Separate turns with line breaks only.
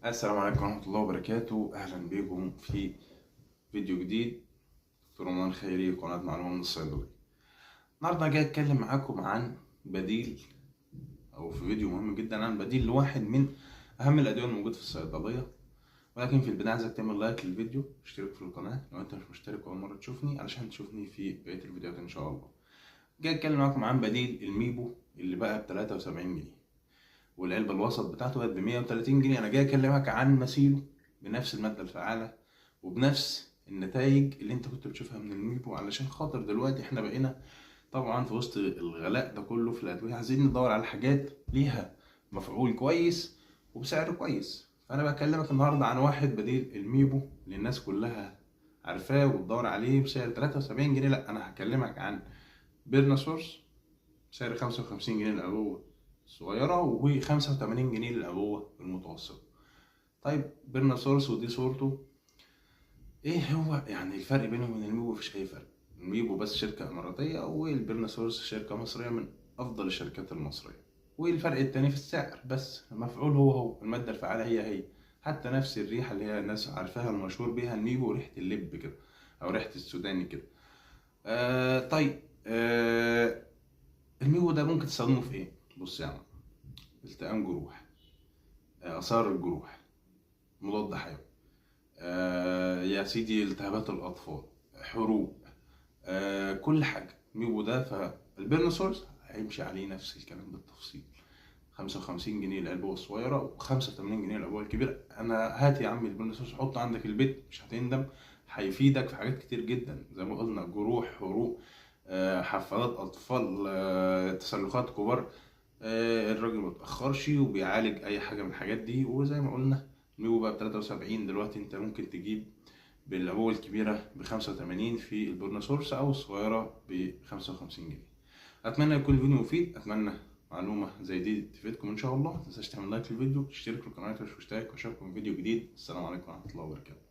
السلام عليكم ورحمة الله وبركاته. أهلا بكم في فيديو جديد. دكتور رمضان خيري، قناة معلومة من الصيدلية. النهاردة جاي أتكلم معاكم عن بديل، أو في فيديو مهم جدا عن بديل لواحد من أهم الأدوية الموجودة في الصيدلية. ولكن في البداية عايزك تعمل لايك للفيديو، اشترك في القناة لو أنت مش مشترك أول مرة تشوفني علشان تشوفني في بقية الفيديوهات إن شاء الله. جاي أتكلم معاكم عن بديل الميبو اللي بقى ب73 جنيه، والعلبة الوسط بتاعته بقت ب130 جنيه. أنا جاي أكلمك عن مثيله بنفس المادة الفعالة وبنفس النتائج اللي أنت كنت بتشوفها من الميبو، علشان خاطر دلوقتي إحنا بقينا طبعا في وسط الغلاء ده كله في الأدوية عايزين ندور على حاجات ليها مفعول كويس وبسعر كويس. فأنا بكلمك النهاردة عن واحد بديل الميبو اللي الناس كلها عارفاه وبتدور عليه بسعر 73 جنيه. لأ، أنا هكلمك عن بيرناسورس سعر 55 جنيه الأبوة الصغيرة و85 جنيه للأبوة المتوسطة. طيب بيرناسورس ودي صورته، ايه هو يعني الفرق بينهم وبين الميبو؟ مفيش أي فرق. الميبو بس شركة إماراتية والبيرناسورس شركة مصرية من أفضل الشركات المصرية. والفرق التاني في السعر بس، المفعول هو المادة الفعالة هي حتى نفس الريحة اللي هي الناس عارفاها المشهور بيها الميبو، ريحة اللب كده أو ريحة السوداني كده. طيب الميبو ده ممكن تستخدمه في ايه؟ بص يا عم، التئام جروح، آثار الجروح، مضاد حيوي، يا سيدي التهابات الأطفال، حروق، كل حاجة الميبو ده. فالبيرنسورس هيمشي عليه نفس الكلام بالتفصيل. 55 جنيه العلبة الصغيرة و85 جنيه العلبة الكبيرة. أنا هات يا عم البيرنسورس حطه عندك البيت، مش هتندم، هيفيدك في حاجات كتير جدا زي ما قلنا: جروح، حروق، حفادات أطفال، تسلخات كبار. الراجل متأخرش وبيعالج أي حاجة من الحاجات دي. وزي ما قلنا الميبو بقى ب73، دلوقتي أنت ممكن تجيب بالعبوة الكبيرة ب85 في البورناسورس، أو الصغيرة ب55 جنيه. أتمنى يكون الفيديو مفيد، أتمنى معلومة زي دي تفيدكم إن شاء الله. متنساش تعمل لايك للفيديو، تشترك في القناة لو مش مشترك، وأشوفكم في فيديو جديد. السلام عليكم ورحمة الله وبركاته.